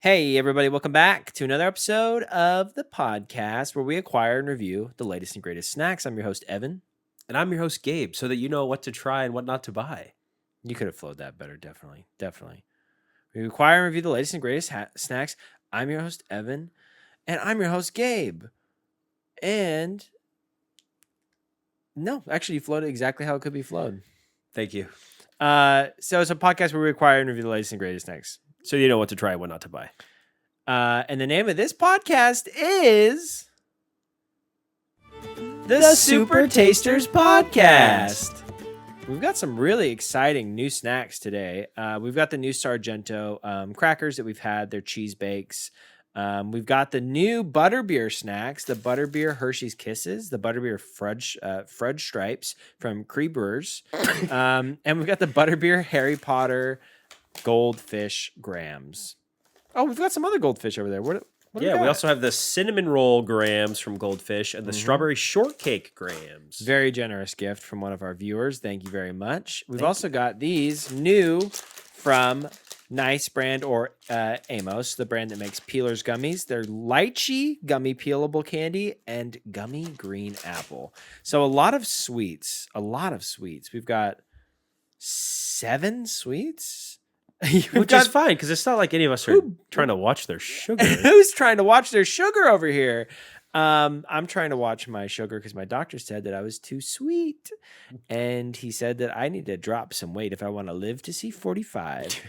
Hey, everybody, welcome back to another episode of the podcast where we acquire and review the latest and greatest snacks. I'm your host, Evan. And I'm your host, Gabe, so that you know what to try and what not to buy. You could have flowed that better, definitely. We acquire and review the latest and greatest snacks. I'm your host, Evan, and I'm your host, Gabe. And no, actually, you flowed it exactly how it could be flowed. Thank you. So it's a podcast where we acquire and review the latest and greatest snacks. So you know what to try and what not to buy. And the name of this podcast is the Super Tasters Podcast. We've got some really exciting new snacks today. We've got the new Sargento crackers that we've had. They're cheese bakes. We've got the new Butterbeer snacks, the Butterbeer Hershey's Kisses, the Butterbeer Fudge Stripes from Cree Brewers. And we've got the Butterbeer Harry Potter Goldfish Grams. Oh, we've got some other goldfish over there. What we also have the cinnamon roll grams from Goldfish and the strawberry shortcake grams. Very generous gift from one of our viewers. Thank you very much. We've also got these new from Nice brand or Amos, the brand that makes Peelers gummies. They're Lychee gummy peelable candy and gummy green apple. So a lot of sweets. We've got 7 sweets. Which is fine, because it's not like any of us are trying to watch their sugar. Who's trying to watch their sugar over here? I'm trying to watch my sugar because my doctor said that I was too sweet. And he said that I need to drop some weight if I want to live to see 45.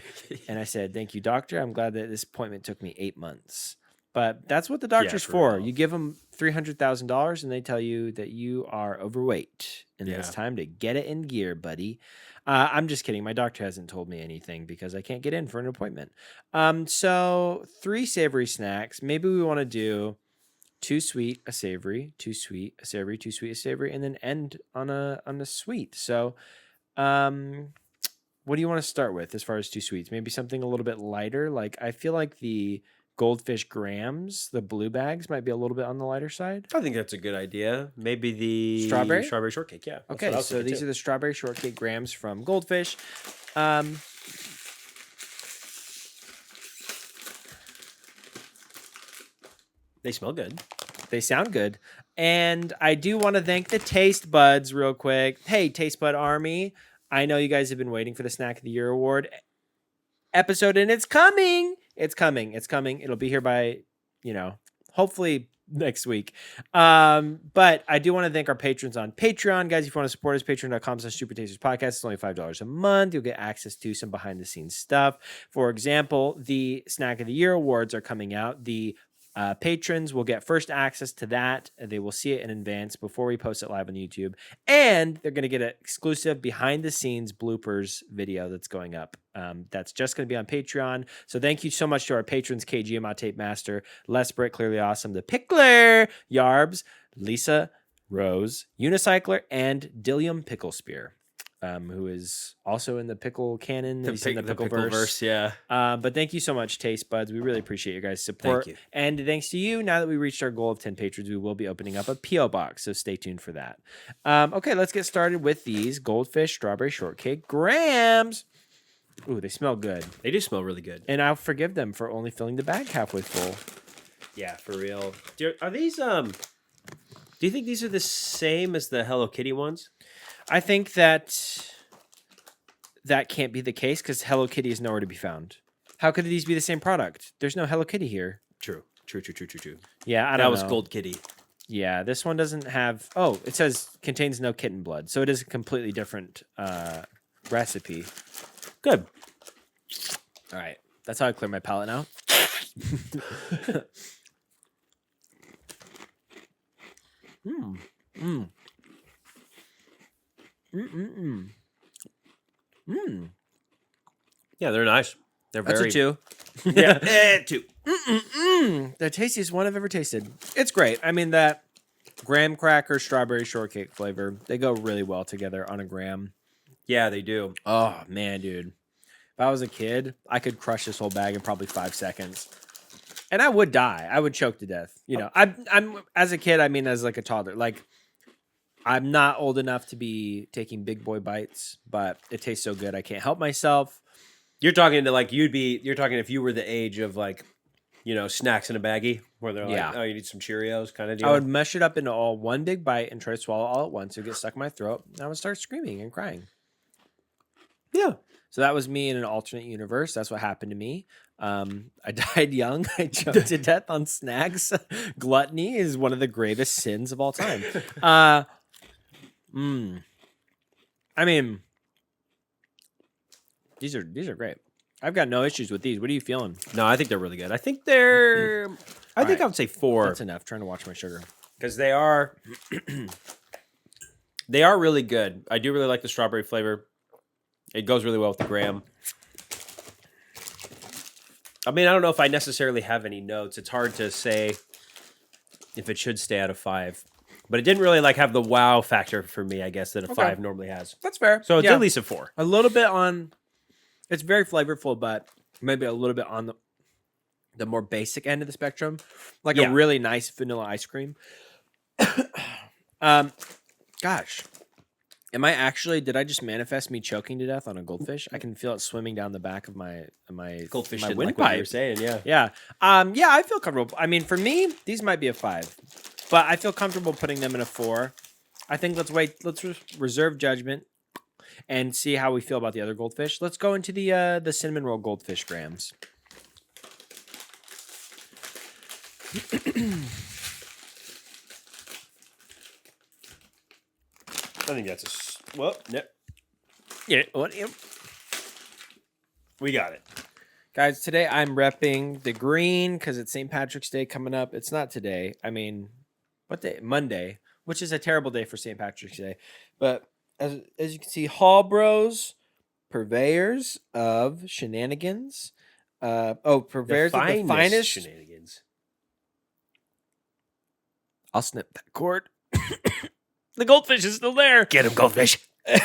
And I said, thank you, doctor. I'm glad that this appointment took me 8 months. But that's what the doctor's for. You give them $300,000 and they tell you that you are overweight. And it's time to get it in gear, buddy. I'm just kidding. My doctor hasn't told me anything because I can't get in for an appointment. So 3 savory snacks. Maybe we want to do 2 sweet, a savory, 2 sweet, a savory, 2 sweet, a savory, and then end on a sweet. So what do you want to start with as far as 2 sweets? Maybe something a little bit lighter. Like I feel like the Goldfish Grams, the blue bags, might be a little bit on the lighter side. I think that's a good idea. Maybe the strawberry shortcake. Yeah. Okay, so these are the strawberry shortcake grams from Goldfish. They smell good. They sound good. And I do want to thank the Taste Buds real quick. Hey, Taste Bud Army. I know you guys have been waiting for the Snack of the Year award episode, and it's coming. It's coming. It'll be here by, hopefully next week. But I do want to thank our patrons on Patreon. Guys, if you want to support us, patreon.com/supertasterspodcast. It's only $5 a month. You'll get access to some behind-the-scenes stuff. For example, the Snack of the Year awards are coming out. The patrons will get first access to that. They will see it in advance before we post it live on YouTube. And they're going to get an exclusive behind-the-scenes bloopers video that's going up. That's just going to be on Patreon. So thank you so much to our patrons, KG, Amot Tape Master, Les Britt, Clearly Awesome, The Pickler, Yarbs, Lisa, Rose, Unicycler, and Dillium Pickle Spear. Who is also in the pickle canon. He's in the pickle verse. Yeah. But thank you so much, Taste Buds. We really appreciate your guys' support. Thank you. And thanks to you, now that we reached our goal of 10 patrons, we will be opening up a P.O. box. So stay tuned for that. Okay, let's get started with these Goldfish Strawberry Shortcake Grams. Ooh, they smell good. They do smell really good. And I'll forgive them for only filling the bag halfway full. Yeah, for real. Are these, do you think these are the same as the Hello Kitty ones? I think that can't be the case because Hello Kitty is nowhere to be found. How could these be the same product? There's no Hello Kitty here. True. Yeah, I don't know. That was Gold Kitty. Yeah, this one doesn't have... Oh, it says contains no kitten blood. So it is a completely different recipe. Good. All right. That's how I clear my palate now. Yeah, they're nice. They're That's very... a 2. Yeah, 2. The tastiest one I've ever tasted. It's great. I mean, that graham cracker strawberry shortcake flavor, they go really well together on a graham. Yeah, they do. Oh, man, dude. If I was a kid, I could crush this whole bag in probably 5 seconds. And I would die. I would choke to death. I'm as a kid, I mean, as like a toddler. Like, I'm not old enough to be taking big boy bites, but it tastes so good I can't help myself. You're talking to like you're talking if you were the age of like snacks in a baggie where they're Yeah. like, oh, you need some Cheerios kind of deal. I would mush it up into all one big bite and try to swallow all at once. It would get stuck in my throat. And I would start screaming and crying. Yeah. So that was me in an alternate universe. That's what happened to me. I died young. I choked to death on snacks. Gluttony is one of the gravest sins of all time. I mean, these are great. I've got no issues with these. What are you feeling? No, I think they're really good. I think they're. I think right. I would say 4 That's enough. Trying to watch my sugar. because they are. They are really good. I do really like the strawberry flavor. It goes really well with the graham. I mean, I don't know if I necessarily have any notes. It's hard to say if it should stay out of 5. But it didn't really have the wow factor for me, I guess, that a 5 normally has. That's fair. So it's at least a 4. A little bit on. It's very flavorful, but maybe a little bit on the more basic end of the spectrum, like a really nice vanilla ice cream. Gosh, did I just manifest me choking to death on a goldfish? I can feel it swimming down the back of my Goldfish my didn't like windpipe. what you were saying, yeah. Yeah. I feel comfortable. I mean, for me, these might be a 5, but I feel comfortable putting them in a 4. I think let's reserve judgment and see how we feel about the other goldfish. Let's go into the cinnamon roll goldfish grams. I think that's well, no. Yeah. What? We got it. Guys, today I'm repping the green because it's St. Patrick's Day coming up. It's not today. I mean, what day? Monday, which is a terrible day for St. Patrick's Day. But as you can see, Hall Bros, purveyors of shenanigans. Purveyors of the finest shenanigans. I'll snip that cord. The goldfish is still there. Get him, goldfish.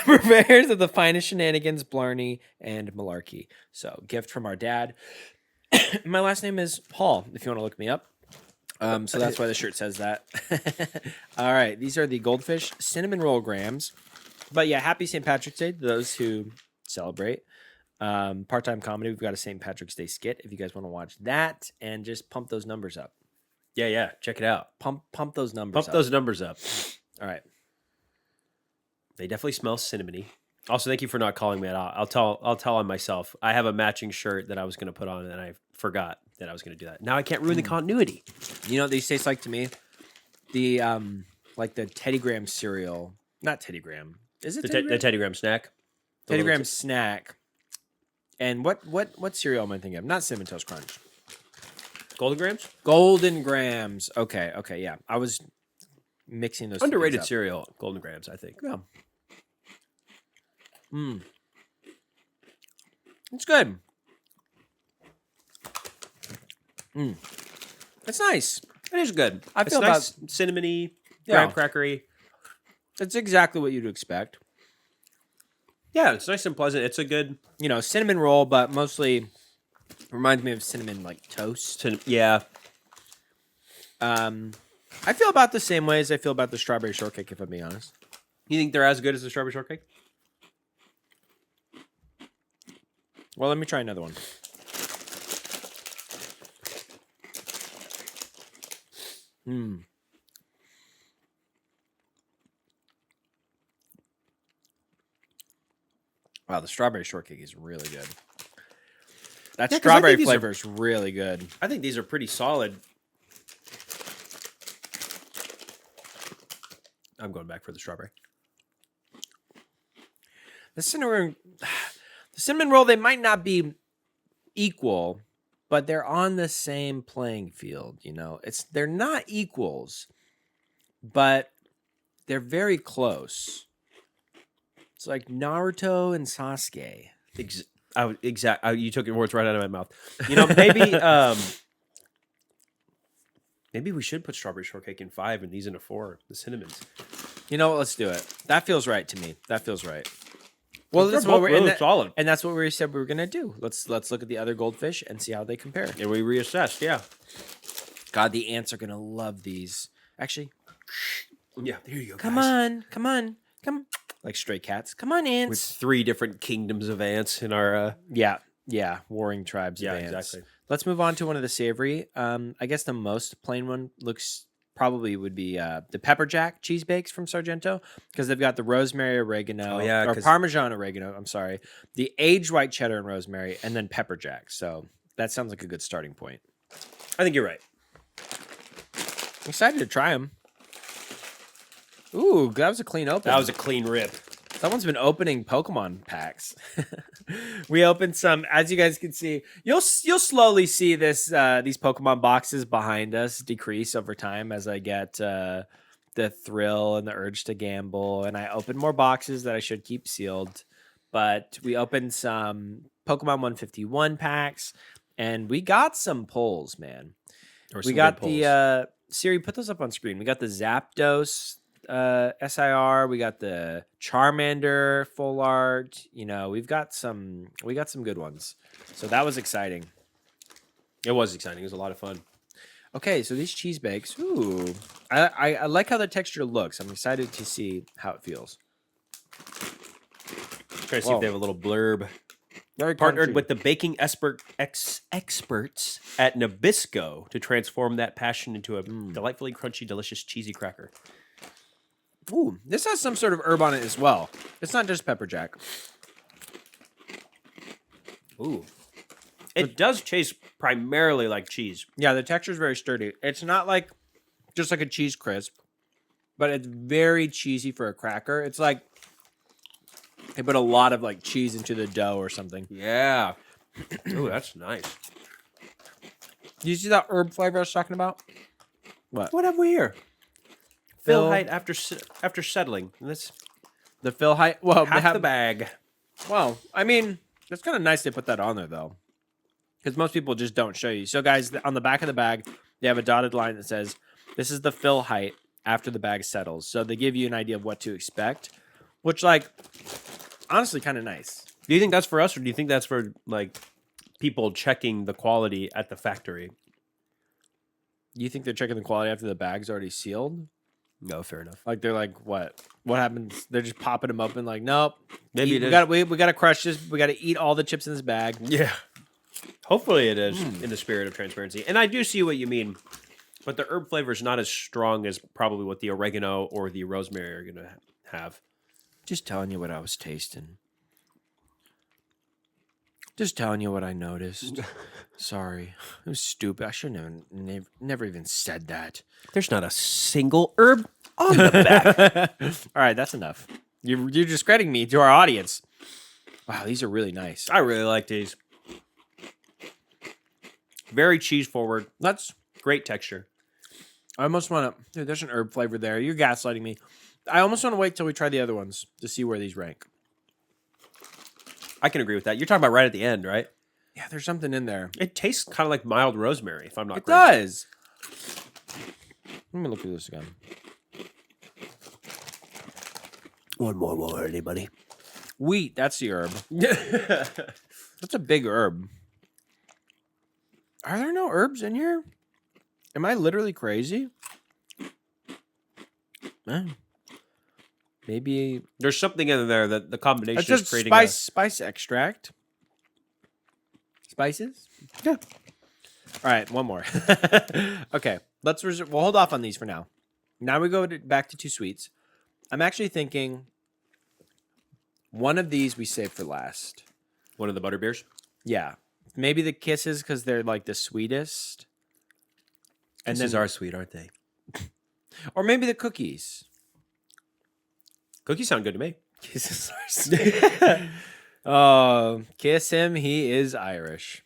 Purveyors of the finest shenanigans, Blarney, and malarkey. So, gift from our dad. My last name is Hall, if you want to look me up. So that's why the shirt says that. All right, these are the goldfish cinnamon roll grams. But yeah, happy St. Patrick's Day to those who celebrate. Part-time comedy, we've got a St. Patrick's Day skit if you guys want to watch that and just pump those numbers up. Yeah, check it out. Pump those numbers up. Pump those numbers up. All right. They definitely smell cinnamony. Also, thank you for not calling me out. I'll tell on myself. I have a matching shirt that I was going to put on, and I forgot that I was going to do that. Now I can't ruin the continuity. You know what these taste like to me? The like the Teddy Graham cereal. Not Teddy Graham. Is it the Teddy Graham snack? Teddy Graham snack. And what cereal am I thinking of? Not Cinnamon Toast Crunch. Golden Grams? Golden Grams. Okay, yeah. I was mixing those. Underrated cereal, Golden Grams, I think. Yeah. It's good. It's nice. It is good. I feel nice, cinnamony, graham crackery. It's exactly what you'd expect. Yeah, it's nice and pleasant. It's a good, cinnamon roll, but mostly reminds me of cinnamon toast. Yeah. I feel about the same way as I feel about the strawberry shortcake, if I'm being honest. You think they're as good as the strawberry shortcake? Well, let me try another one. Wow, the strawberry shortcake is really good. That strawberry flavor is really good. I think these are pretty solid. I'm going back for the strawberry. The cinnamon roll, they might not be equal, but they're on the same playing field. They're not equals, but they're very close. It's like Naruto and Sasuke. You took your words right out of my mouth. Maybe maybe we should put strawberry shortcake in 5 and these in a 4. The cinnamons. You know what? Let's do it. That feels right to me. That feels right. Well, that's what we're solid, and that's what we said we were gonna do. Let's look at the other goldfish and see how they compare. And we reassessed. Yeah. God, the ants are gonna love these. Actually, yeah. There you go. Come on. Like stray cats. Come on, ants. With 3 different kingdoms of ants in our. Yeah, warring tribes of ants. Exactly. Let's move on to one of the savory. I guess the most plain one probably would be the pepper jack cheese bakes from Sargento, because they've got the rosemary oregano, Oh, yeah, or 'cause- Parmesan oregano. I'm sorry, the aged white cheddar and rosemary, and then pepper jack. So that sounds like a good starting point. I think you're right. I'm excited to try them. Ooh, that was a clean open. That was a clean rip. Someone's been opening Pokemon packs. We opened some, as you guys can see. You'll slowly see this these Pokemon boxes behind us decrease over time as I get the thrill and the urge to gamble, and I open more boxes that I should keep sealed. But we opened some Pokemon 151 packs, and we got some pulls, man. We got the Siri, put those up on screen. We got the Zapdos SIR, we got the Charmander full art. You know, we got some good ones. So that was exciting. It was exciting. It was a lot of fun. Okay, so these cheese bakes. Ooh, I like how the texture looks. I'm excited to see how it feels. Try to see if they have a little blurb. Very Partnered crunchy. with the baking experts at Nabisco to transform that passion into a delightfully crunchy, delicious, cheesy cracker. Ooh, this has some sort of herb on it as well. It's not just pepper jack. Ooh. It does taste primarily like cheese. Yeah, the texture is very sturdy. It's not like just like a cheese crisp, but it's very cheesy for a cracker. It's like they put a lot of like cheese into the dough or something. Yeah. Ooh, that's nice. Do you see that herb flavor I was talking about? What? What have we here? Phil- Fill height after settling. And that's The fill height? Well, they half have the bag. Well, I mean, it's kind of nice they put that on there though, because most people just don't show you. So, guys, on the back of the bag, they have a dotted line that says, "This is the fill height after the bag settles." So they give you an idea of what to expect, which, like, honestly, kind of nice. Do you think that's for us, or do you think that's for like people checking the quality at the factory? You think they're checking the quality after the bag's already sealed? No, fair enough. Like they're like, what? What happens? They're just popping them open. Like, nope. Maybe we it is. got to crush this. We got to eat all the chips in this bag. Yeah. Hopefully it is in the spirit of transparency. And I do see what you mean, but the herb flavor is not as strong as probably what the oregano or the rosemary are going to have. Just telling you what I was tasting. Just telling you what I noticed. Sorry. It was stupid. I shouldn't have never even said that. There's not a single herb on the back. All right, that's enough. You're discrediting me to our audience. Wow, these are really nice. I really like these. Very cheese forward. That's Great texture. I almost want to. Dude, there's an herb flavor there. You're gaslighting me. I almost want to wait till we try the other ones to see where these rank. I can agree with that. You're talking about right at the end, right? Yeah, there's something in there. It tastes kind of like mild rosemary, if I'm not It crazy. does. Let me look at this again. One more, anybody? Wheat, that's the herb. That's a big herb. Are there no herbs in here? Am I literally crazy? Maybe There's something in there that the combination it's is just creating spice extract. Spices? Yeah. All right, one more. Okay, we'll hold off on these for now. Now we go back to two sweets. I'm actually thinking one of these we save for last. one of the butterbeers. Yeah, maybe the kisses because they're like the sweetest. And Kisses then, are sweet, aren't they? or maybe the cookies. Cookies sound good to me. Kisses are sweet. Oh, kiss him. He is Irish.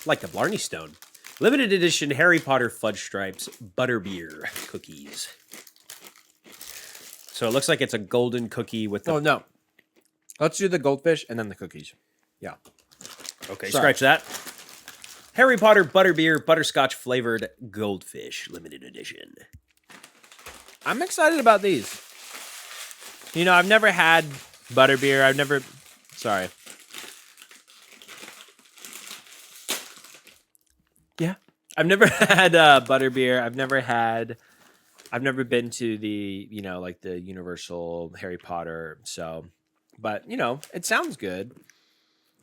Like the Blarney Stone. Limited edition Harry Potter Fudge Stripes Butterbeer cookies. So it looks like it's a golden cookie with the... Oh, no. Let's do the goldfish and then the cookies. Yeah. Okay, Sorry. scratch that. Harry Potter Butterbeer Butterscotch Flavored Goldfish Limited Edition. I'm excited about these. You know, I've never had butterbeer. Sorry. Yeah. I've never had butterbeer. I've never been to the, like the Universal Harry Potter. So, but, it sounds good.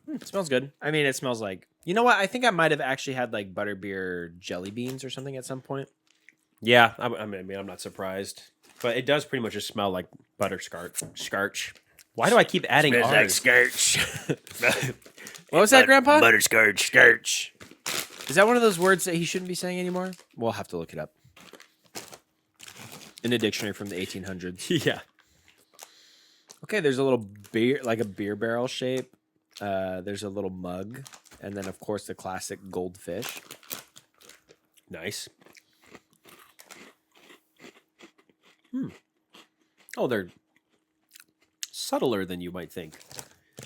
It smells good. I mean, it smells like You know what? I think I might have actually had like butterbeer jelly beans or something at some point. Yeah, I mean, I'm not surprised, but it does pretty much just smell like butterscotch. Scorch. Why do I keep adding R's? Scourge. What was that, Grandpa? Butterscotch. Scorch. Is that one of those words that he shouldn't be saying anymore? We'll have to look it up in a dictionary from the 1800s. Yeah. Okay, there's a little beer, like a beer barrel shape. There's a little mug, and then of course the classic goldfish. Nice. Oh, they're subtler than you might think.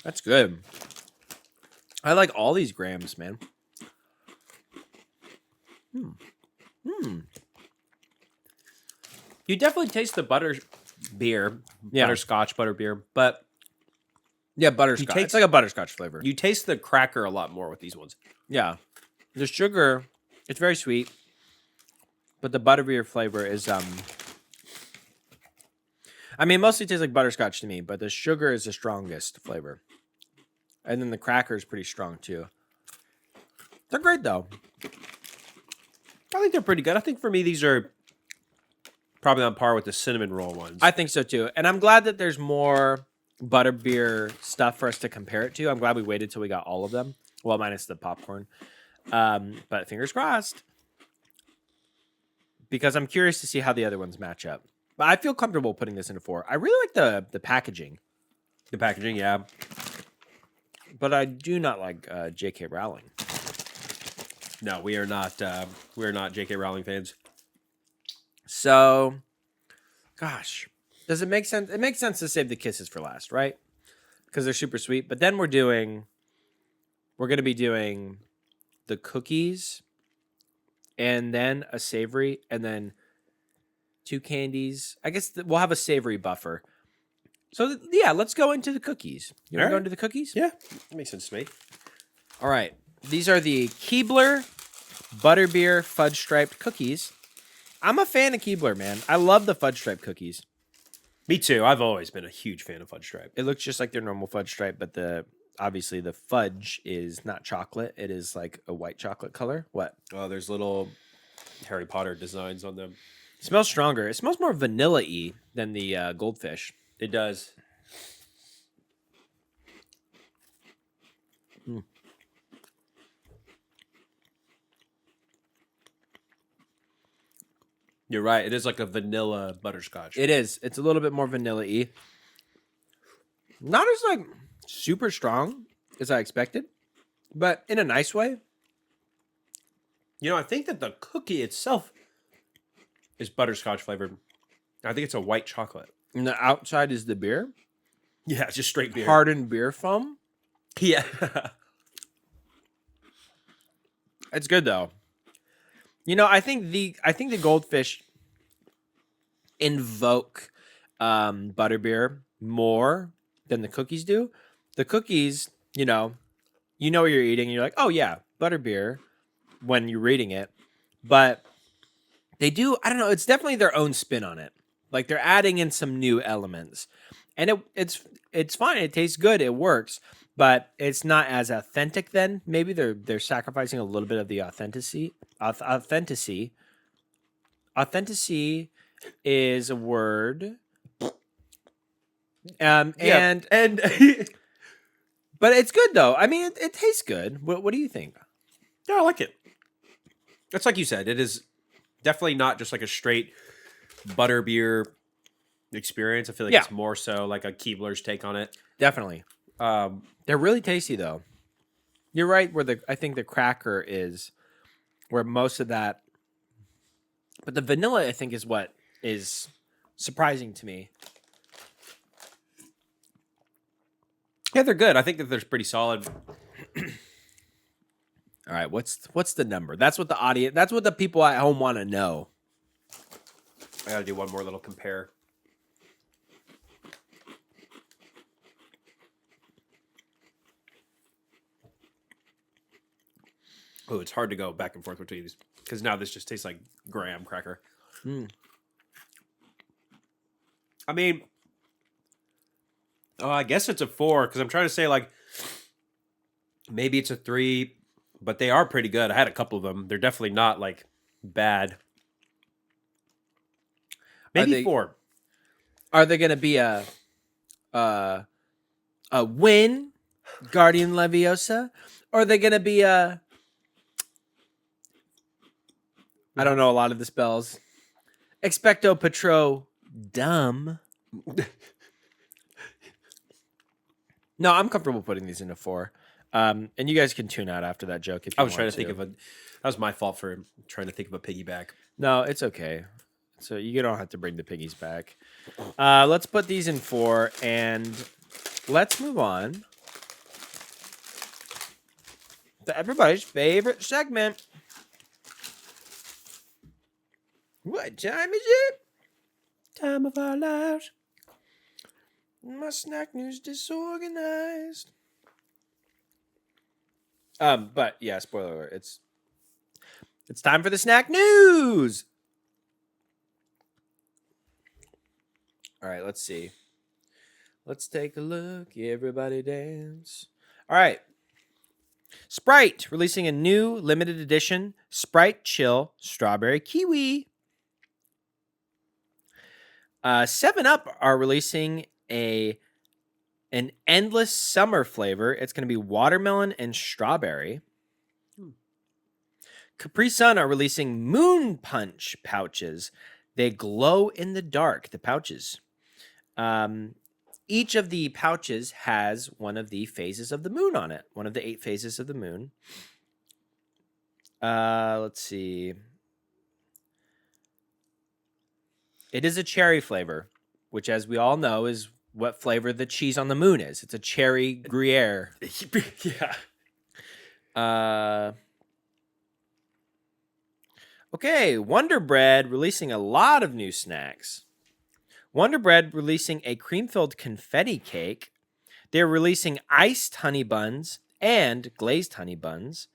That's good. I like all these grams, man. You definitely taste the butter beer, Yeah. butterscotch butter beer, but Yeah, butterscotch. It's like a butterscotch flavor. you taste the cracker a lot more with these ones. Yeah. The sugar, it's very sweet, but the butterbeer flavor is I mean, it mostly tastes like butterscotch to me, but the sugar is the strongest flavor. And then the cracker is pretty strong too. They're great though. I think they're pretty good. I think for me, these are probably on par with the cinnamon roll ones. I think so too. And I'm glad that there's more butterbeer stuff for us to compare it to. I'm glad we waited till we got all of them. Well, minus the popcorn. But fingers crossed. Because I'm curious to see how the other ones match up. But I feel comfortable putting this into 4. I really like the packaging. The packaging, yeah. But I do not like J.K. Rowling. No, we are not. We are not J.K. Rowling fans. So, gosh, does it make sense? It makes sense to save the kisses for last, right? Because they're super sweet. But then we're going to be doing the cookies, and then a savory, and then 2 candies. I guess we'll have a savory buffer. So yeah, let's go into the cookies. You want to go into the cookies? Yeah, that makes sense to me. All right. These are the Keebler Butterbeer Fudge Striped Cookies. I'm a fan of Keebler, man. I love the fudge stripe cookies. Me too. I've always been a huge fan of fudge stripe. It looks just like their normal fudge stripe, but obviously the fudge is not chocolate. It is like a white chocolate color. What? Oh, there's little Harry Potter designs on them. It smells stronger. It smells more vanilla-y than the goldfish. It does. You're right. It is like a vanilla butterscotch. It is. It's a little bit more vanilla-y. Not as like super strong as I expected, but in a nice way. You know, I think that the cookie itself is butterscotch flavored. I think it's a white chocolate. And the outside is the beer. Yeah, it's just straight beer. Hardened beer foam. Yeah. It's good though. You know, I think the goldfish invoke butterbeer more than the cookies do. The cookies, you know what you're eating, and you're like, oh yeah, butterbeer when you're reading it. But they do, I don't know, it's definitely their own spin on it. Like they're adding in some new elements. And it's fine. It tastes good. It works. But it's not as authentic then. Maybe they're sacrificing a little bit of the authenticity. Authenticity is a word. And but it's good though. I mean, it tastes good. What do you think? Yeah, I like it. It's like you said. It is definitely not just like a straight butterbeer experience. I feel like it's more so like a Keebler's take on it. Definitely. They're really tasty though. You're right. I think the cracker is where most of that, but the vanilla I think is what is surprising to me. Yeah, they're good. I think that they're pretty solid. All right, what's the number? That's what the people at home want to know. I gotta do one more little compare. Oh, it's hard to go back and forth between these because now this just tastes like graham cracker. I mean, I guess it's a 4 because I'm trying to say like maybe it's a 3 but they are pretty good. I had a couple of them. They're definitely not like bad. Maybe 4. Are they going to be a win, Guardian Leviosa? Or are they going to be a... I don't know a lot of the spells. Expecto Patro dumb. No, I'm comfortable putting these into 4. And you guys can tune out after that joke if you I was want trying to think of a. That was my fault for trying to think of a piggyback. No, it's okay. So you don't have to bring the piggies back. Let's put these in 4 and let's move on to everybody's favorite segment. What time is it? Time of our lives. My snack news disorganized. But yeah, spoiler alert. It's time for the snack news. All right, let's see. Let's take a look. Everybody dance. All right. Sprite releasing a new limited edition Sprite Chill Strawberry Kiwi. 7-Up are releasing an endless summer flavor. It's going to be watermelon and strawberry. Capri Sun are releasing Moon Punch pouches. They glow in the dark, the pouches. Each of the pouches has one of the phases of the moon on it. One of the 8 phases of the moon. Let's see. It is a cherry flavor, which, as we all know, is what flavor the cheese on the moon is. It's a cherry Gruyere. Yeah. Okay, Wonder Bread releasing a lot of new snacks. Wonder Bread releasing a cream-filled confetti cake. They're releasing iced honey buns and glazed honey buns.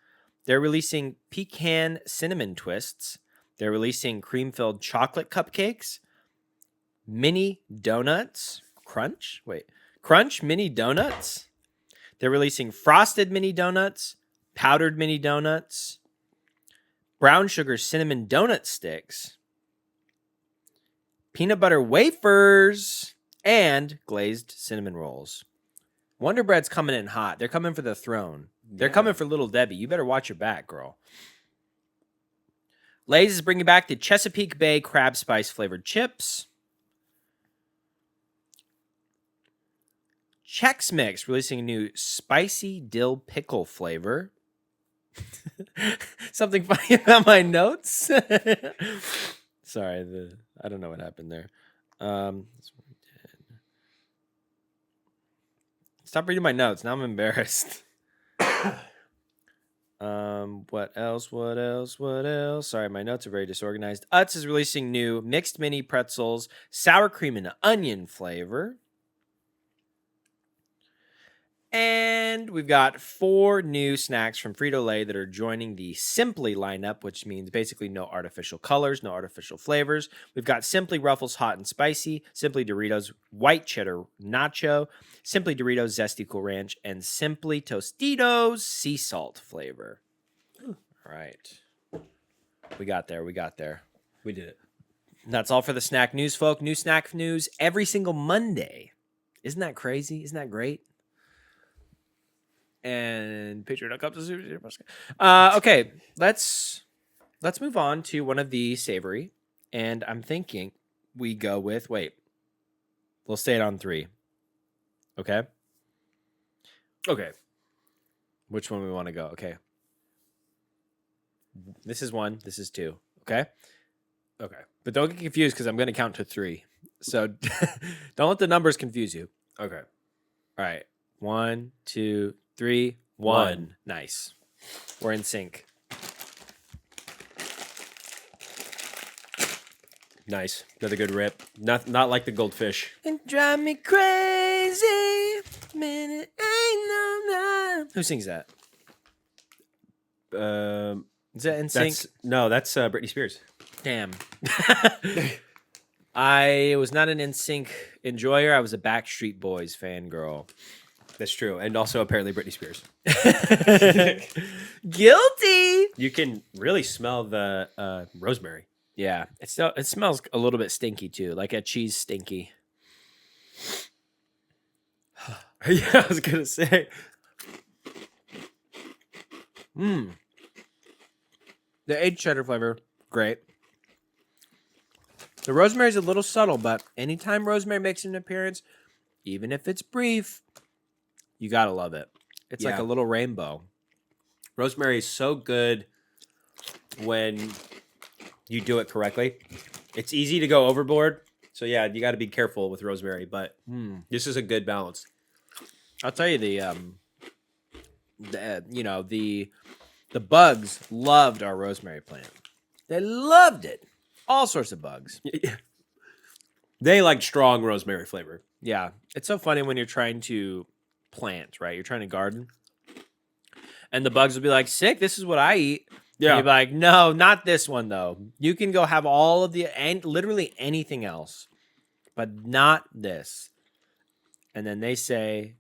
They're releasing pecan cinnamon twists. They're releasing cream-filled chocolate cupcakes. Mini donuts. Crunch mini donuts. They're releasing frosted mini donuts, powdered mini donuts, brown sugar cinnamon donut sticks, peanut butter wafers, and glazed cinnamon rolls. Wonder Bread's coming in hot. They're coming for the throne. They're coming for Little Debbie. You better watch your back, girl. Lay's is bringing back the Chesapeake Bay crab spice flavored chips. Chex Mix releasing a new spicy dill pickle flavor. Something funny about my notes. Sorry, I don't know what happened there. Stop reading my notes. Now I'm embarrassed. What else? Sorry, my notes are very disorganized. Utz is releasing new mixed mini pretzels, sour cream and onion flavor. And we've got 4 new snacks from Frito-Lay that are joining the Simply lineup, which means basically no artificial colors, no artificial flavors. We've got Simply Ruffles Hot and Spicy, Simply Doritos White Cheddar Nacho, Simply Doritos Zesty Cool Ranch, and Simply Tostitos Sea Salt flavor. All right. We got there. We did it. That's all for the snack news, folk. New snack news every single Monday. Isn't that crazy? Isn't that great? And Patreon.com to Super. Okay, let's move on to one of the savory. And I'm thinking we go with we'll say it on 3. Okay? Okay. Which one we want to go? Okay. This is 1, this is 2. Okay? Okay. But don't get confused because I'm going to count to 3. So don't let the numbers confuse you. Okay. All right. 1, 2, 3, 1. Nice. We're in sync. Nice. Another good rip. Not like the goldfish. And drive me crazy. Man, it ain't no. Who sings that? Is that in sync? That's Britney Spears. Damn. I was not an NSYNC enjoyer. I was a Backstreet Boys fangirl. That's true. And also apparently Britney Spears. Guilty. You can really smell the rosemary. Yeah, it smells a little bit stinky too, like a cheese stinky. Yeah, I was gonna say. The aged cheddar flavor, great. The rosemary is a little subtle, but anytime rosemary makes an appearance, even if it's brief, you gotta love it. It's like a little rainbow. Rosemary is so good when you do it correctly. It's easy to go overboard. So yeah, you got to be careful with rosemary, but this is a good balance. I'll tell you the bugs loved our rosemary plant. They loved it. All sorts of bugs. They like strong rosemary flavor. Yeah. It's so funny when you're trying to plant, right? You're trying to garden. And the bugs will be like, sick, this is what I eat. Yeah. And you'll be like, no, not this one, though. You can go have all of and literally anything else, but not this. And then they say,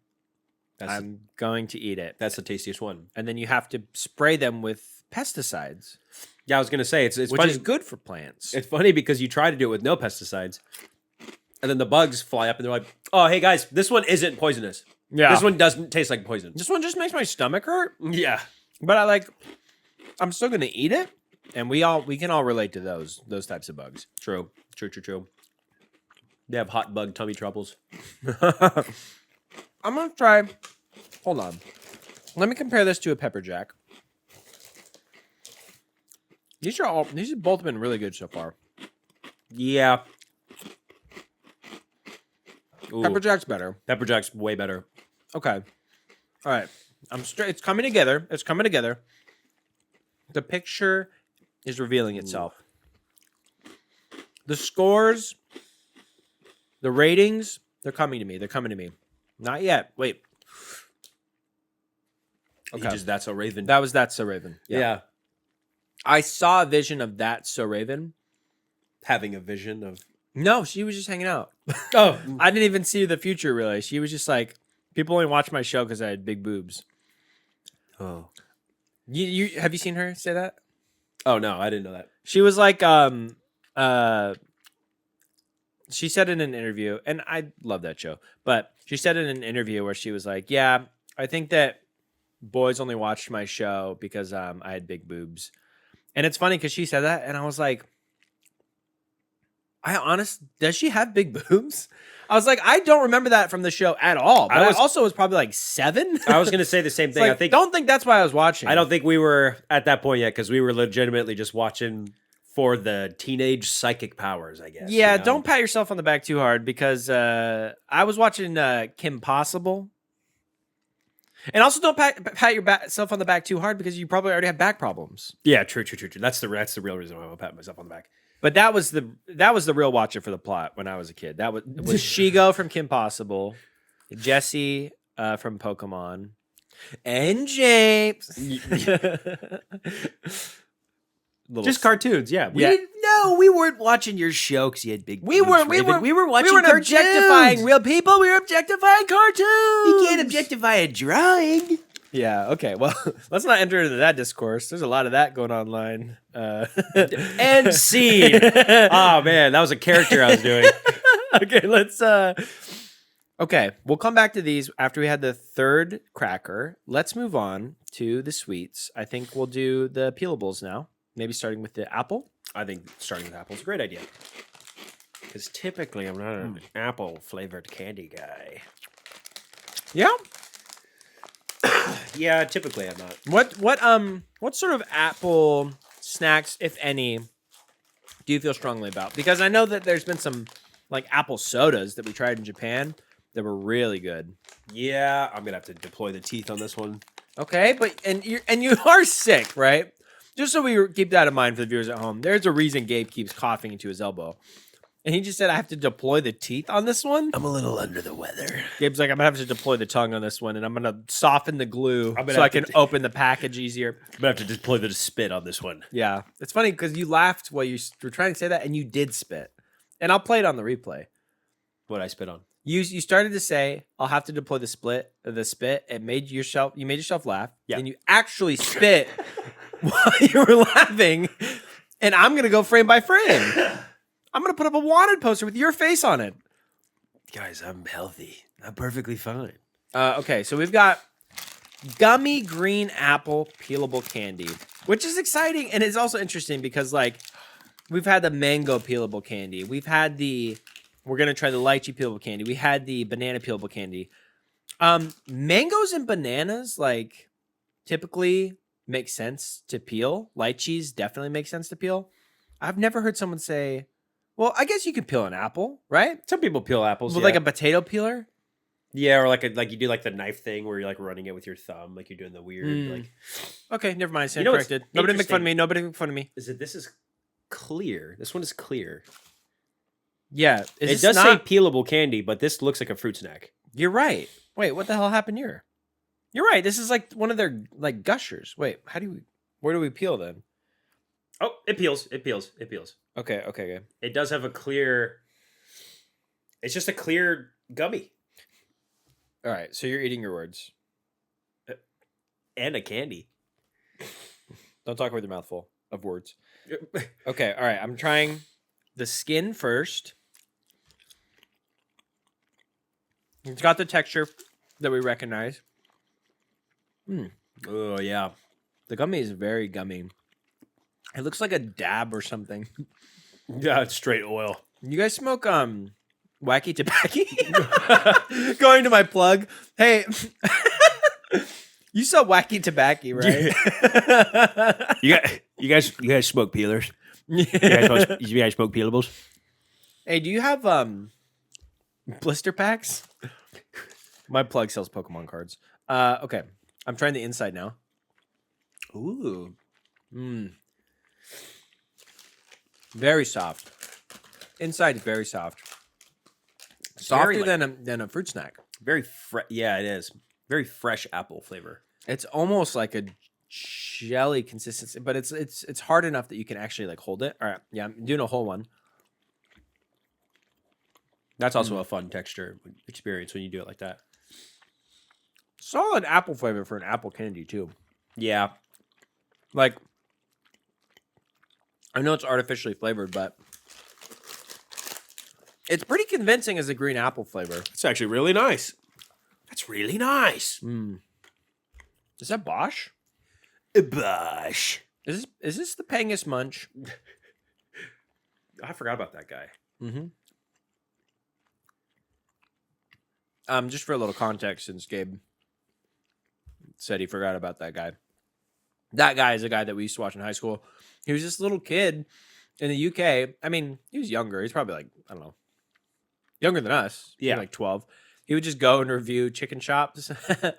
I'm going to eat it. That's the tastiest one. And then you have to spray them with pesticides. Yeah, I was going to say, it's which funny. is good for plants. It's funny because you try to do it with no pesticides, and then the bugs fly up and they're like, oh, hey, guys, this one isn't poisonous. Yeah. This one doesn't taste like poison. This one just makes my stomach hurt. Yeah. But I'm still going to eat it. And we can all relate to those types of bugs. True. They have hot bug tummy troubles. I'm going to try. Hold on. Let me compare this to a pepper jack. These have both been really good so far. Yeah. Ooh. Pepper jack's better. Pepper jack's way better. Okay. All right. It's coming together. The picture is revealing itself. The scores, the ratings, they're coming to me. Not yet. Wait. Okay. That's So Raven. That was That's So Raven. Yeah. I saw a vision of That's So Raven. Having a vision of... No, she was just hanging out. Oh. I didn't even see the future, really. She was just like, people only watch my show because I had big boobs. Oh. You have you seen her say that? Oh, no, I didn't know that. She was like, she said in an interview, and I love that show, but she said in an interview where she was like, yeah, I think that boys only watched my show because I had big boobs. And it's funny because she said that, and I was like, does she have big boobs? I was like, I don't remember that from the show at all. But I also was probably like 7. I was going to say the same thing. Like, don't think that's why I was watching. I don't think we were at that point yet because we were legitimately just watching for the teenage psychic powers, I guess. Yeah, don't pat yourself on the back too hard because I was watching Kim Possible. And also don't pat yourself on the back too hard because you probably already have back problems. Yeah, true. That's the real reason why I'm patting myself on the back. But that was the real watcher for the plot when I was a kid. That was Shigo from Kim Possible, Jesse from Pokemon, and James. Just cartoons, yeah. We weren't watching your show because you had big. We were watching objectifying real people. We were objectifying cartoons. You can't objectify a drawing. Yeah. Okay. Well, let's not enter into that discourse. There's a lot of that going online. End scene. Oh man, that was a character I was doing. Okay. Let's. Okay, we'll come back to these after we had the third cracker. Let's move on to the sweets. I think we'll do the peelables now. Maybe starting with the apple. I think starting with apple is a great idea. Because typically I'm not an apple-flavored candy guy. Yeah? Yeah, typically I'm not. What sort of apple snacks, if any, do you feel strongly about? Because I know that there's been some like apple sodas that we tried in Japan that were really good. Yeah, I'm gonna have to deploy the teeth on this one. Okay, but you are sick, right? Just so we keep that in mind for the viewers at home, there's a reason Gabe keeps coughing into his elbow. And he just said, I have to deploy the teeth on this one? I'm a little under the weather. Gabe's like, I'm going to have to deploy the tongue on this one, and I'm going to soften the glue so I can open the package easier. I'm going to have to deploy the spit on this one. Yeah. It's funny because you laughed while you were trying to say that, and you did spit. And I'll play it on the replay. What I spit on? You started to say, "I'll have to deploy the spit." It made yourself. You made yourself laugh. Yeah. And you actually spit while you were laughing. And I'm gonna go frame by frame. I'm gonna put up a wanted poster with your face on it. Guys, I'm healthy. I'm perfectly fine. Okay, so we've got gummy green apple peelable candy, which is exciting, and it's also interesting because like we've had the mango peelable candy, we're gonna try the lychee peelable candy, we had the banana peelable candy. Mangoes and bananas like typically make sense to peel. Lychees definitely make sense to peel. I've never heard someone say, "Well, I guess you can peel an apple, right?" Some people peel apples With like a potato peeler. Yeah, or like you do like the knife thing where you're like running it with your thumb, like you're doing the weird like. Okay, never mind. Stand You know what's corrected. Nobody make fun of interesting? me. Nobody make fun of me. Is that this is clear? This one is clear. Yeah, It does say peelable candy, but this looks like a fruit snack. You're right. Wait, what the hell happened here? You're right. This is like one of their like gushers. Wait, where do we peel then? Oh, it peels. It peels. It peels. Okay. It does have a clear. It's just a clear gummy All right, so you're eating your words. and a candy. Don't talk with your mouth full of words. Okay, all right. I'm trying the skin first. It's got the texture that we recognize. Oh yeah, The gummy is very gummy. It looks like a dab or something. yeah. It's straight oil. You guys smoke wacky tobacco? Going to my plug. Hey, you sell wacky tobacco, right? You guys smoke peelers? You guys smoke peelables? Hey, do you have blister packs? My plug sells Pokemon cards. Okay. I'm trying the inside now. Ooh, Very soft. Inside is very soft. Softer than a fruit snack. very fresh. Yeah, it is very fresh apple flavor. It's almost like a jelly consistency, but it's hard enough that you can actually like hold it. All right, yeah, I'm doing a whole one. That's also a fun texture experience when you do it like that. Solid apple flavor for an apple candy too. Yeah, Like, I know it's artificially flavored, but it's pretty convincing as a green apple flavor. it's actually really nice. That's really nice. Is that Bosch? Bosh. Is this the Pangus Munch? I forgot about that guy. Just for a little context, since Gabe said he forgot about that guy. That guy is a guy that we used to watch in high school. He was this little kid in the UK. I mean, he was younger. He's probably like, I don't know, younger than us. Yeah. Like 12. He would just go and review chicken shops. And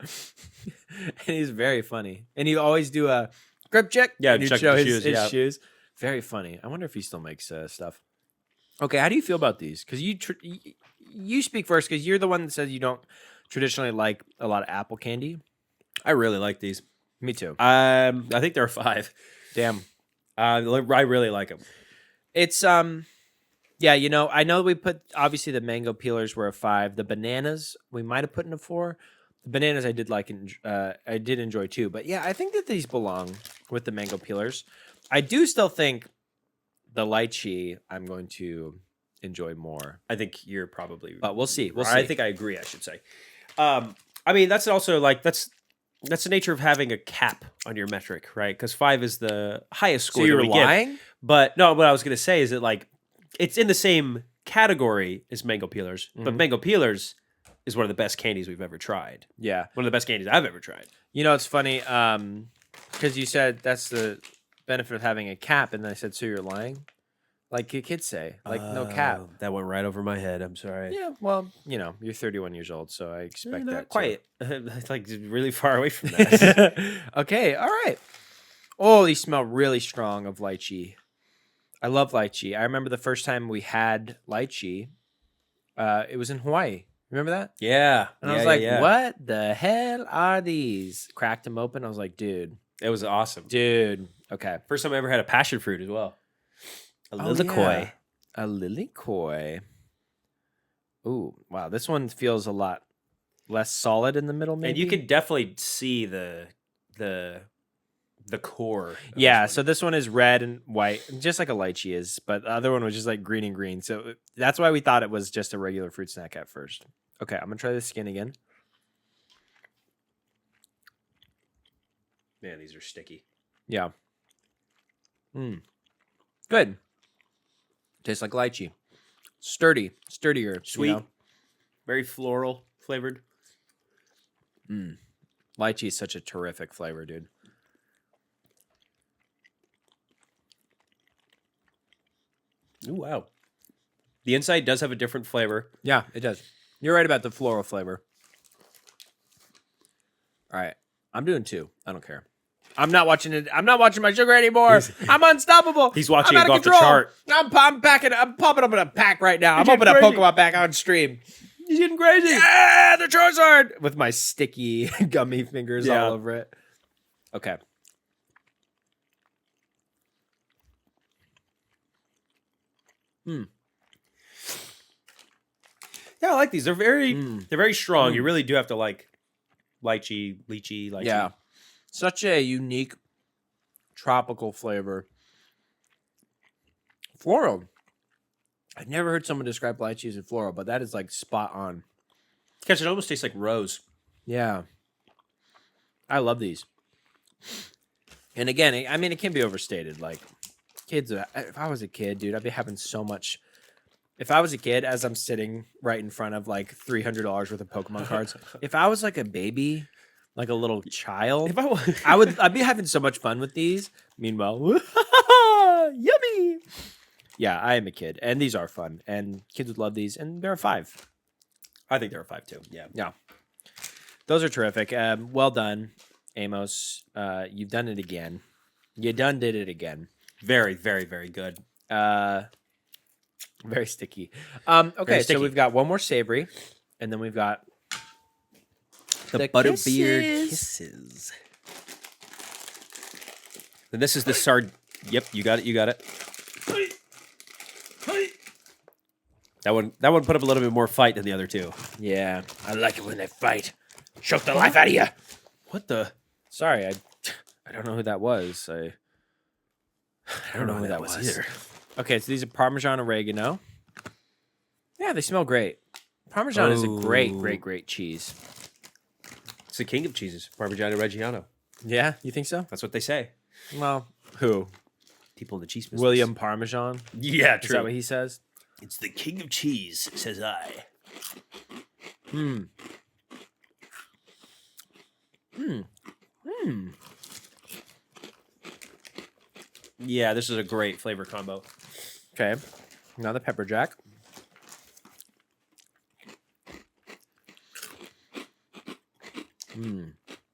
he's very funny. And he'd always do a grip check. Yeah, and he'd check show the his shoes, yeah. shoes. Very funny. I wonder if he still makes stuff. Okay, how do you feel about these? Because you speak first, because you're the one that says you don't traditionally like a lot of apple candy. I really like these. Me too. I think there are 5. Damn. I really like them. It's yeah, you know, I know we put obviously the mango peelers were a 5. The bananas we might have put in a 4. The bananas I did like, I did enjoy too. But yeah, I think that these belong with the mango peelers. I do still think the lychee I'm going to enjoy more. I think you're probably. But we'll see. We'll see. I think I agree. I should say. I mean, that's also like that's the nature of having a cap on your metric, right? Because 5 is the highest score. So you're that we lying? Give. But no, what I was going to say is that like it's in the same category as mango peelers, but mango peelers is one of the best candies we've ever tried. Yeah. One of the best candies I've ever tried. You know, it's funny because you said that's the benefit of having a cap, and then I said, so you're lying? Like your kids say, like no cap. That went right over my head. I'm sorry. Yeah, well, you know, you're 31 years old, so I expect Not that. quite. It's like really far away from that. Okay, all right. Oh, these smell really strong of lychee. I love lychee. I remember the first time we had lychee. It was in Hawaii. Remember that? Yeah. And I was like, what the hell are these? Cracked them open. I was like, dude. It was awesome. Dude. Okay. First time I ever had a passion fruit as well. A lilikoi. A lilikoi. Ooh, wow. This one feels a lot less solid in the middle, maybe. And you can definitely see the core. Yeah, so this one is red and white, just like a lychee is, but the other one was just like green and green. So that's why we thought it was just a regular fruit snack at first. Okay, I'm gonna try the skin again. Man, these are sticky. Yeah. Good. Tastes like lychee. Sturdier, Sweet. You know? Very floral flavored. Lychee is such a terrific flavor, dude. Ooh, wow. The inside does have a different flavor. Yeah, it does. You're right about the floral flavor. All right. I'm doing 2. I don't care. I'm not watching it. I'm not watching my sugar anymore. I'm unstoppable. He's watching I'm it go out off of the control. chart. I'm popping up in a pack right now. I'm He's opening a getting crazy. Pokemon pack on stream. He's getting crazy. Yeah, the Charizard with my sticky gummy fingers Yeah. all over it. Okay. Yeah, I like these. They're very strong. You really do have to like lychee. Yeah. Such a unique tropical flavor. Floral. I've never heard someone describe lychee as floral, but that is like spot on. Because it almost tastes like rose. Yeah. I love these. And again, I mean, it can be overstated. Like, kids, if I was a kid, dude, I'd be having so much. If I was a kid, as I'm sitting right in front of like $300 worth of Pokemon cards, if I was like a baby, like a little child, If I I'd be having so much fun with these. Meanwhile, yummy. Yeah, I am a kid, and these are fun, and kids would love these, and they're a 5. I think they're a 5 too. Yeah. Yeah, those are terrific. Well done, Amos. You've done it again. You done did it again. Very, very, very good. Very sticky. Okay, Very sticky. so we've got one more savory, and then we've got The Butterbeer Kisses. And this is the Yep, you got it. You got it. That one put up a little bit more fight than the other two. Yeah, I like it when they fight. Choke the life out of you. What the? Sorry, I don't know who that was. I don't know who that was either. Okay, so these are Parmesan oregano. Yeah, they smell great. Parmesan is a great cheese. It's the king of cheeses, Parmigiano Reggiano. Yeah, you think so? That's what they say. Well, who? People in the cheese business. William Parmesan? Yeah, Is that what he says? It's the king of cheese, says I. Yeah, this is a great flavor combo. Okay, now the pepper jack.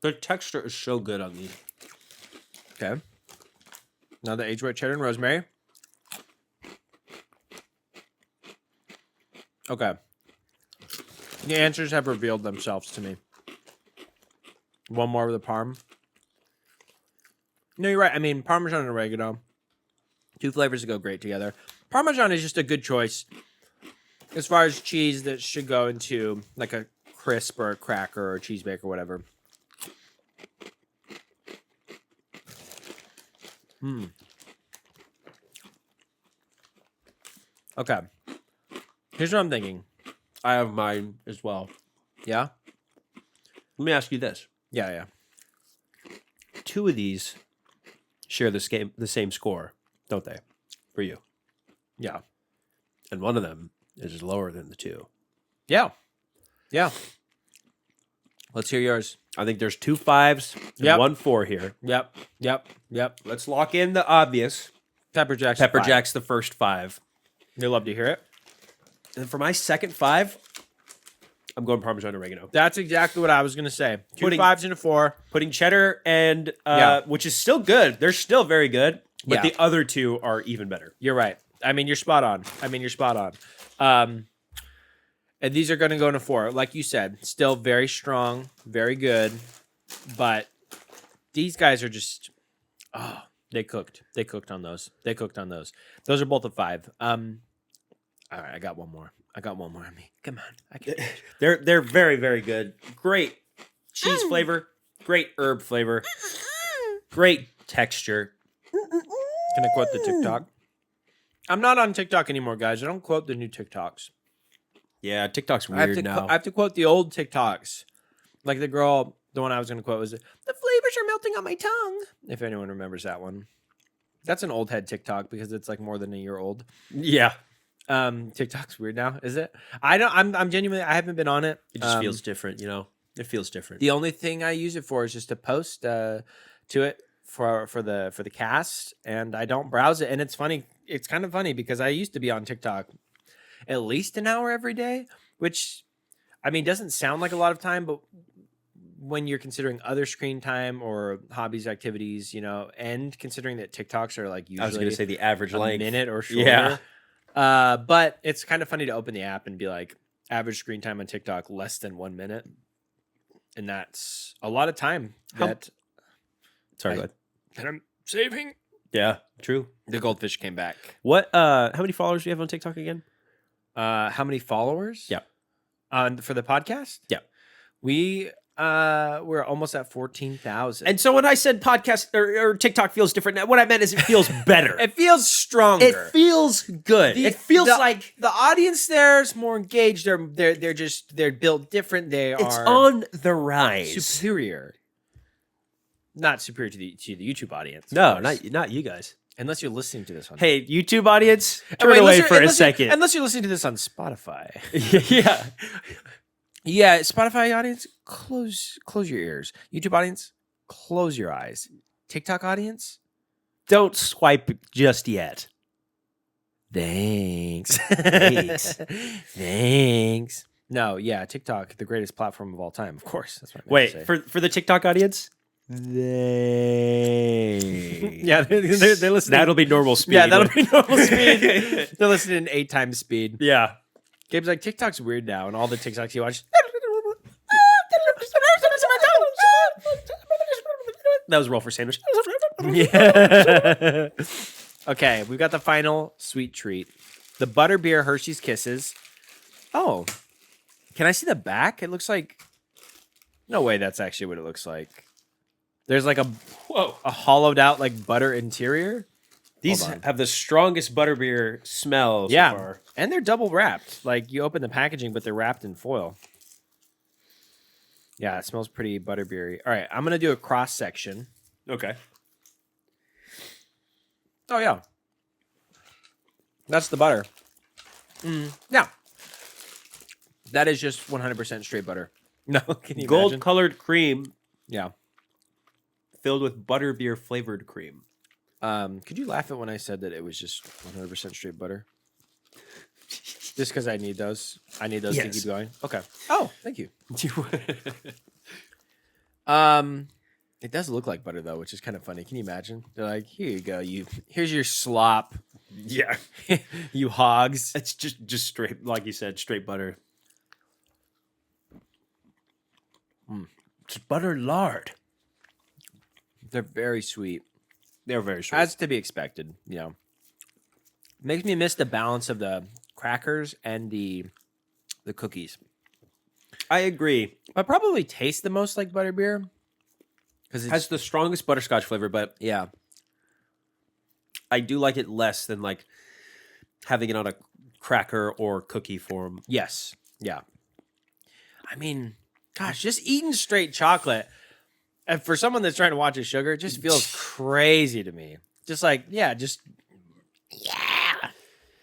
The texture is so good on these. Okay. Now the aged white cheddar and rosemary. Okay. The answers have revealed themselves to me. One more of the parm. No, you're right. I mean, Parmesan and oregano. 2 flavors that go great together. Parmesan is just a good choice as far as cheese that should go into like a crisp or a cracker or a cheese bake or whatever. Okay. Here's what I'm thinking. I have mine as well. Yeah? Let me ask you this. Yeah. 2 of these share the same score, don't they? For you. Yeah. And one of them is lower than the 2. Yeah. Let's hear yours. I think there's 2 5s and Yep. 1 4 here. Yep. Let's lock in the obvious. Pepper Jack's Pepper 5. Jack's the first 5. You'll love to hear it. And for my second 5, I'm going Parmesan oregano. That's exactly what I was going to say. 2 Putting- 5s and a 4. Putting cheddar and Yeah. which is still good. They're still very good, but Yeah. the other 2 are even better. You're right. I mean, you're spot on. And these are going to go in a 4. Like you said, still very strong, very good. But these guys are just, they cooked. They cooked on those. Those are both a 5. All right, I got one more. I got one more on me. Come on. I can. They're very, very good. Great cheese flavor. Great herb flavor. Great texture. Can I quote the TikTok? I'm not on TikTok anymore, guys. I don't quote the new TikToks. Yeah, TikTok's I have weird to now. I have to quote the old TikToks. Like the girl, the one I was going to quote was, "The flavors are melting on my tongue." If anyone remembers that one. That's an old head TikTok because it's like more than a year old. Yeah. TikTok's weird now, is it? I don't. I'm genuinely. I haven't been on it. It just feels different, you know. It feels different. The only thing I use it for is just to post to it for the cast, and I don't browse it. And it's funny. It's kind of funny because I used to be on TikTok at least an hour every day, which I mean doesn't sound like a lot of time, but when you're considering other screen time or hobbies, activities, you know, and considering that TikToks are like usually I was going to say the average a length. minute or shorter. Yeah. But it's kind of funny to open the app and be like, average screen time on TikTok less than 1 minute, and that's a lot of time that Sorry, go ahead. that I'm saving. Yeah, true. The goldfish came back. What? How many followers do you have on TikTok again? How many followers? Yeah. For the podcast? Yeah. We're almost at 14,000. And so when I said podcast or TikTok feels different, what I meant is it feels better. It feels stronger. It feels good. It feels like the audience there is more engaged. They're built different. it's on the rise. Superior. Not superior to the YouTube audience. No, not you guys. Unless you're listening to this on Hey, YouTube audience, turn away for a second. Unless you're listening to this on Spotify. Yeah. Yeah, Spotify audience, close your ears. YouTube audience, close your eyes. TikTok audience, Don't swipe just yet. thanks. Thanks. No, yeah, TikTok, the greatest platform of all time, of course. That's what I meant Wait, to say. for the TikTok audience? Yeah, they're listening. That'll be normal speed. Yeah, that'll be normal speed. They're listening in 8 times speed. Yeah. Gabe's like, TikTok's weird now, and all the TikToks you watch. That was roll for sandwich. Yeah. Okay, we've got the final sweet treat. The Butterbeer Hershey's Kisses. Oh. Can I see the back? It looks like... No way that's actually what it looks like. There's like a hollowed out like butter interior. These have the strongest butterbeer smell so far. And they're double wrapped. Like you open the packaging, but they're wrapped in foil. Yeah, it smells pretty butterbeery. All right, I'm gonna do a cross section. Okay. Oh yeah, that's the butter. Yeah, that is just 100% straight butter. No, can you imagine? Gold-colored cream Yeah. filled with butterbeer flavored cream. Could you laugh at when I said that it was just 100% straight butter? Just because I need those. I need those to Yes. keep going. Okay. Oh, thank you. It does look like butter though, which is kind of funny. Can you imagine? They're like, here you go. Here's your slop. Yeah. You hogs. It's just straight, like you said, straight butter. It's butter lard. They're very sweet. They're very sweet. As to be expected, you know. Makes me miss the balance of the crackers and the cookies. I agree. I probably taste the most like butterbeer because It has the strongest butterscotch flavor, but yeah. I do like it less than like having it on a cracker or cookie form. Yes. Yeah. I mean, gosh, just eating straight chocolate, and for someone that's trying to watch his sugar, it just feels crazy to me. Just like, yeah.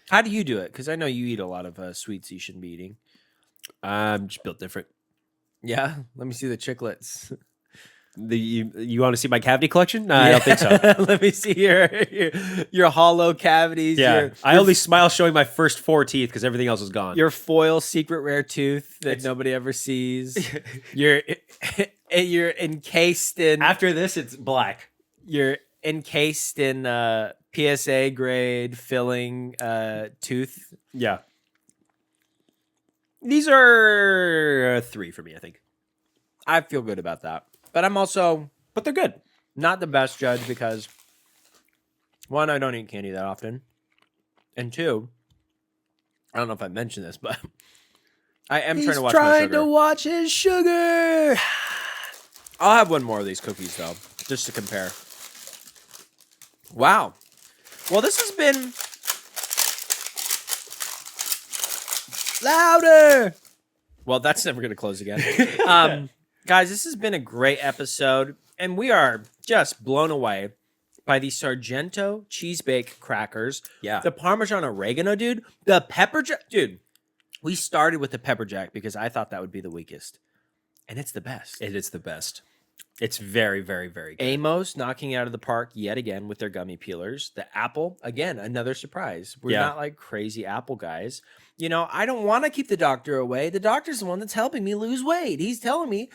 How do you do it? Because I know you eat a lot of sweets you shouldn't be eating. I'm just built different. Yeah. Let me see the chiclets. You want to see my cavity collection? No, I don't think so. Let me see your hollow cavities. Yeah, I only smile showing my first 4 teeth because everything else is gone. Your foil secret rare tooth that nobody ever sees. you're encased in. After this, it's black. You're encased in PSA grade filling tooth. Yeah. These are 3 for me, I think. I feel good about that. But I'm also But they're good. not the best judge because, 1, I don't eat candy that often. And 2, I don't know if I mentioned this, but I am He's trying to watch my trying sugar. to watch his sugar. I'll have one more of these cookies, though, just to compare. Wow. Well, this has been... Louder. Well, that's never going to close again. Guys, this has been a great episode, and we are just blown away by the Sargento cheese bake crackers. Yeah. The Parmesan oregano, dude. The pepper jack. Dude, we started with the pepper jack because I thought that would be the weakest. And it's the best. It is the best. It's very, very, very good. Amos knocking it out of the park yet again with their gummy peelers. The apple, again, another surprise. We're not like crazy apple guys. You know, I don't want to keep the doctor away. The doctor's the one that's helping me lose weight. He's telling me,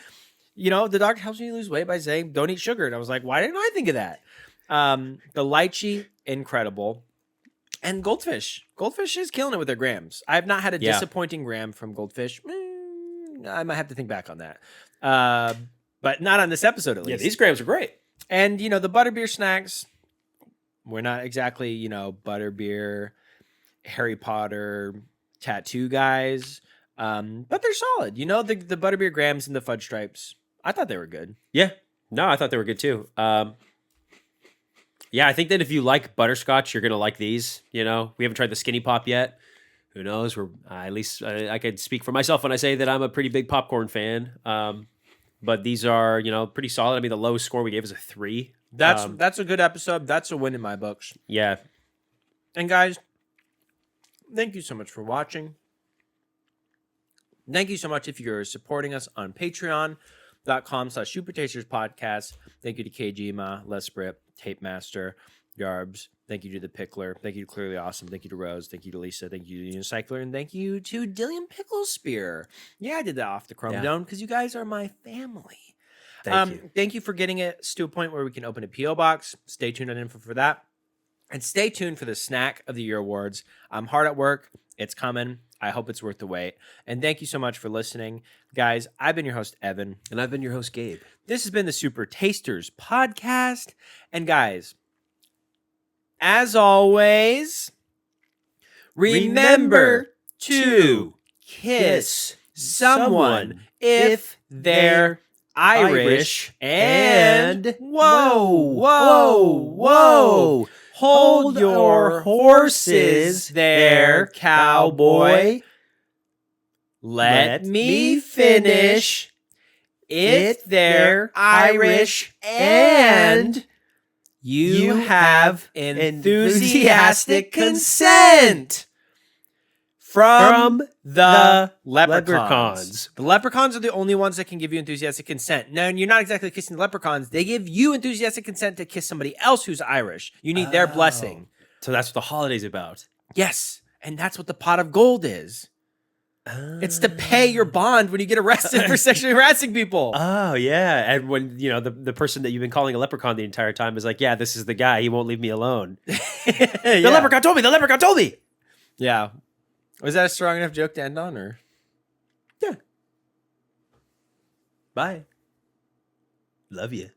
you know, the doctor helps me lose weight by saying, don't eat sugar. And I was like, why didn't I think of that? The lychee, incredible. And goldfish. Goldfish is killing it with their grams. I have not had a disappointing gram from goldfish. I might have to think back on that. But not on this episode, at least. Yeah, these grams are great. And, you know, the butterbeer snacks, we're not exactly, you know, butterbeer, Harry Potter tattoo guys. But they're solid. You know, the butterbeer grams and the fudge stripes, I thought they were good. Yeah. No, I thought they were good too. Yeah, I think that if you like butterscotch, you're going to like these. You know, we haven't tried the Skinny Pop yet. Who knows? At least I could speak for myself when I say that I'm a pretty big popcorn fan. But these are, you know, pretty solid. I mean, the lowest score we gave is a 3. That's a good episode. That's a win in my books. Yeah. And guys, thank you so much for watching. Thank you so much if you're supporting us on patreon.com/SuperTastersPodcast. Thank you to Kjima, Lesbrit, Tape Master, Yarbs. Thank you to the Pickler. Thank you to Clearly Awesome. Thank you to Rose. Thank you to Lisa. Thank you to Unicycler. And thank you to Dillian Pickle Spear. Yeah, I did that off the Chrome Dome because you guys are my family. Thank you. Thank you for getting us to a point where we can open a P.O. box. Stay tuned on info for that. And stay tuned for the Snack of the Year Awards. I'm hard at work. It's coming. I hope it's worth the wait. And thank you so much for listening. Guys, I've been your host, Evan. And I've been your host, Gabe. This has been the Super Tasters Podcast. And guys, as always, remember to kiss someone if they're Irish. And whoa. Hold your horses there, cowboy. Let me finish. If they're Irish and you have enthusiastic consent from the leprechauns. The leprechauns are the only ones that can give you enthusiastic consent. Now, you're not exactly kissing the leprechauns. They give you enthusiastic consent to kiss somebody else who's Irish. You need their blessing. So that's what the holiday's about. Yes, and that's what the pot of gold is. It's to pay your bond when you get arrested for sexually harassing people. Oh, yeah. And when, you know, the person that you've been calling a leprechaun the entire time is like, yeah, this is the guy. He won't leave me alone. The leprechaun told me. The leprechaun told me. Yeah. Was that a strong enough joke to end on, or? Yeah. Bye. Love you.